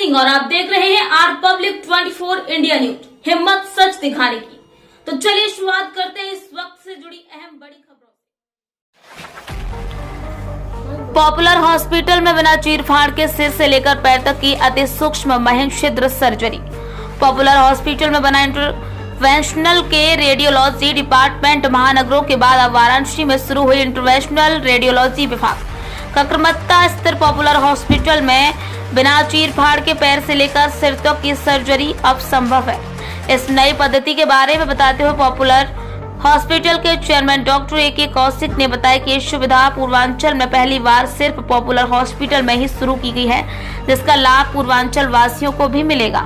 सिंह और आप देख रहे हैं आर पब्लिक 24 इंडिया न्यूज, हिम्मत सच दिखाने की। तो चलिए शुरुआत करते हैं इस वक्त से जुड़ी अहम बड़ी खबरों से। पॉपुलर हॉस्पिटल में बिना चीरफाड़ के सिर से लेकर पैर तक की अति सूक्ष्म महीन छिद्र सर्जरी। पॉपुलर हॉस्पिटल में बना इंटरवेंशनल के रेडियोलॉजी डिपार्टमेंट महानगरों के बाद अब वाराणसी में शुरू हुई इंटरवेंशनल रेडियोलॉजी विभाग। ककरमत्ता स्थित पॉपुलर हॉस्पिटल में बिना चीरफाड़ के पैर से लेकर सिर तक की सर्जरी अब संभव है। इस नई पद्धति के बारे में बताते हुए पॉपुलर हॉस्पिटल के चेयरमैन डॉक्टर ए.के. कौशिक ने बताया कि ये सुविधा पूर्वांचल में पहली बार सिर्फ पॉपुलर हॉस्पिटल में ही शुरू की गई है, जिसका लाभ पूर्वांचल वासियों को भी मिलेगा।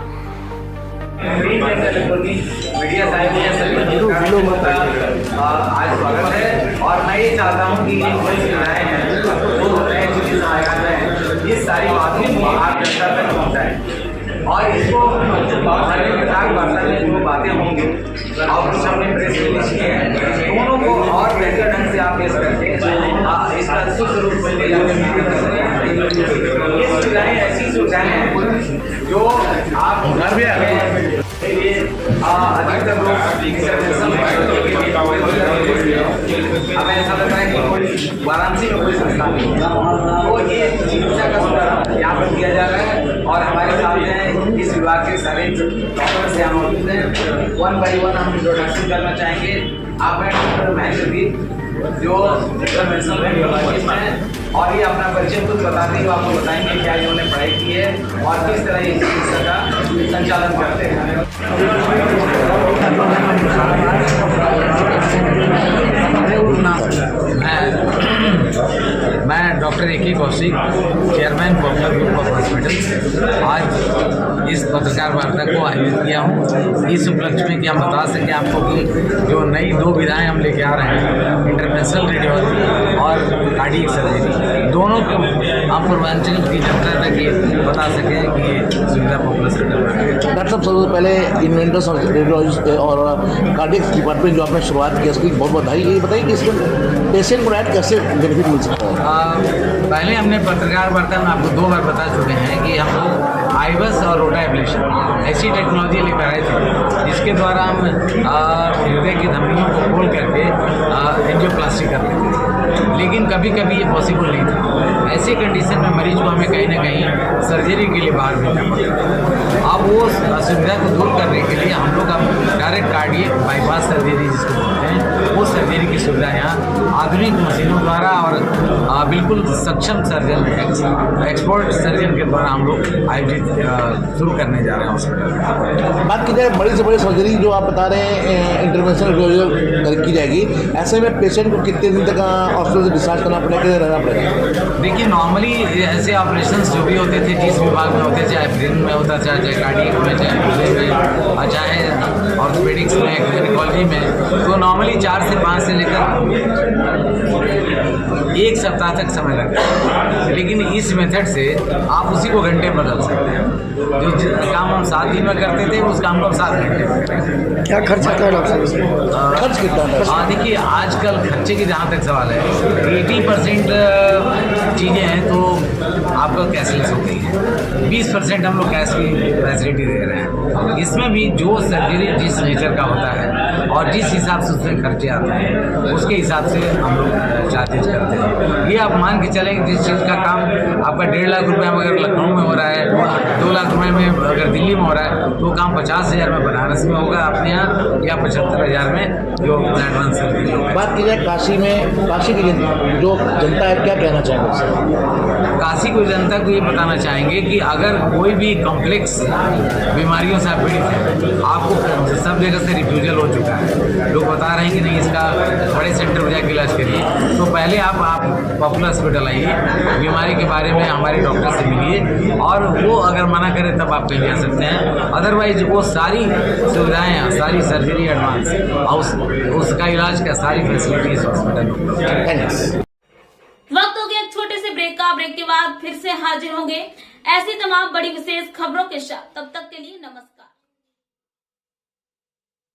मीडिया साहब आज स्वागत है और मैं ये चाहता हूँ कि ये कोई सुविधाएं हैं ये सारी बातें को आप जनता तक पहुँचाएं और इसको भाषा में जो बातें होंगी और कुछ हमने प्रेस रिलीज किए हैं दोनों को और बेहतर ढंग से आप पेश करके इसका शुद्ध रूप में ले जाकर ये सुविधाएं ऐसी सुविधाएं हैं जो आप घर भी अधिकतर लोग हमें ऐसा लग रहा है कि वाराणसी में कोई संस्थान नहीं है तो ये चिकित्सा का सुधार यहाँ पर किया जा रहा है और हमारे सामने इस विभाग के सारे डॉक्टर से हम मौजूद हैं। वन बाई वन हम इंट्रोडक्शन करना चाहेंगे। आप हैं डॉक्टर महेंद्र जी जो इंटरवेंशनल रेडियोलॉजिस्ट हैं और ये अपना परिचय खुद बताते हैं, आपको बताएंगे क्या इन्होंने पढ़ाई की है और किस तरह ये चिकित्सा का संचालन करते हैं। मैं doctor A K. Kaushik, chairman popular group of hospital, आज इस पत्रकार वार्ता को आयोजित किया हूँ इस उपलक्ष्य में कि हम बता सकें आपको कि जो नई दो विधाएं हम लेके आ रहे हैं, इंटरवेंशनल रेडियोलॉजी और कार्डियक सर्जरी, दोनों को हम पूर्वांचल की जनता तक ये बता सकें कि ये सुविधा पॉपुलर सेक्टर में। डॉक्टर साहब सबसे पहले इन्वेंटर्स और रेडियोलॉजी और कार्डियक डिपार्टमेंट जो आपने शुरुआत की उसकी बहुत बधाई। ये बताइए कि इसमें पेशेंट को राइट कैसे बेनिफिट मिल सकता है? पहले हमने पत्रकार वार्ता में आपको 2 बार बता चुके हैं कि हम लोग आईबस और रोटा एब्लेशन ऐसी टेक्नोलॉजी लेकर आए थे जिसके द्वारा हम हृदय की धमनियों को खोल करके एंजियोप्लास्टी कर लेते थे, लेकिन कभी कभी ये पॉसिबल नहीं था। ऐसी कंडीशन में मरीज को हमें कहीं ना कहीं सर्जरी के लिए बाहर भेजना पड़ता। अब वो असुविधा को दूर करने के लिए हम लोग अब डायरेक्ट कार्डियक बाईपास सर्जरी जिसको बोलते हैं वो सर्जरी की सुविधा यहाँ आधुनिक मशीनों द्वारा और बिल्कुल सक्षम सर्जन एक्सपर्ट सर्जन के द्वारा हम लोग आयोजित शुरू करने जा रहे हैं हॉस्पिटल। बात की जाए बड़ी से बड़ी सर्जरी जो आप बता रहे हैं इंटरवेंशनल रेडियोलॉजी की जाएगी, ऐसे में पेशेंट को कितने दिन तक हॉस्पिटल से डिस्चार्ज करना पड़ेगा, कितने रहना पड़ेगा? देखिए नॉर्मली ऐसे ऑपरेशन जो भी होते थे जिस विभाग में होते, चाहे ब्रेन में होता, चाहे कार्डियक में, चाहे हृदय में, चाहे ऑर्थोपेडिक्स में, गायनेकोलॉजी में, तो नॉर्मली 4 से 5 से लेकर 1 सप्ताह तक समय लगता है, लेकिन इस मेथड से आप उसी को घंटे बदल सकते हैं। जो काम हम 7 दिन में करते थे उस काम को हम 7 घंटे में करेंगे। क्या खर्च कितना है? खर्च कितना है? हाँ देखिए आजकल खर्चे की जहाँ तक सवाल है 80% चीज़ें हैं तो आपका कैशलेस हो गई है, 20% हम लोग कैश की फैसिलिटी दे रहे हैं। इसमें भी जो सर्जरी जिस नेचर का होता है और जिस हिसाब से उसमें खर्चे आते हैं उसके हिसाब से हम लोग चार्जेज करते हैं। ये आप मान के चलें जिस चीज़ का काम आपका 1.5 लाख रुपये में अगर लखनऊ में हो रहा है, 2 लाख रुपये में अगर दिल्ली में हो रहा है, तो काम 50,000 में बनारस में होगा अपने यहाँ, या 75,000 में जो एडवांस सर्जरी होगा। बात की जाए काशी में, काशी की जो जनता है क्या कहना चाहेंगे? काशी की जनता को ये बताना चाहेंगे कि अगर कोई भी कॉम्प्लेक्स बीमारियों से आप पीड़ित हैं, आपको सब जगह से रिफ्यूजल हो चुका है, लोग बता रहे हैं कि नहीं इसका बड़े सेंटर में जाकर इलाज करिए, तो पहले आप पॉपुलर हॉस्पिटल आइए, बीमारी के बारे में हमारे डॉक्टर से मिलिए और वो अगर मना करें तब आप कहीं जा सकते हैं। अदरवाइज वो सारी सुविधाएँ, सारी सर्जरी एडवांस उसका इलाज का सारी फैसिलिटी इस हॉस्पिटल में। वक्त हो गया एक छोटे से ब्रेक का। ब्रेक के बाद फिर से हाजिर होंगे ऐसी तमाम बड़ी विशेष खबरों के साथ। तब तक के लिए नमस्कार।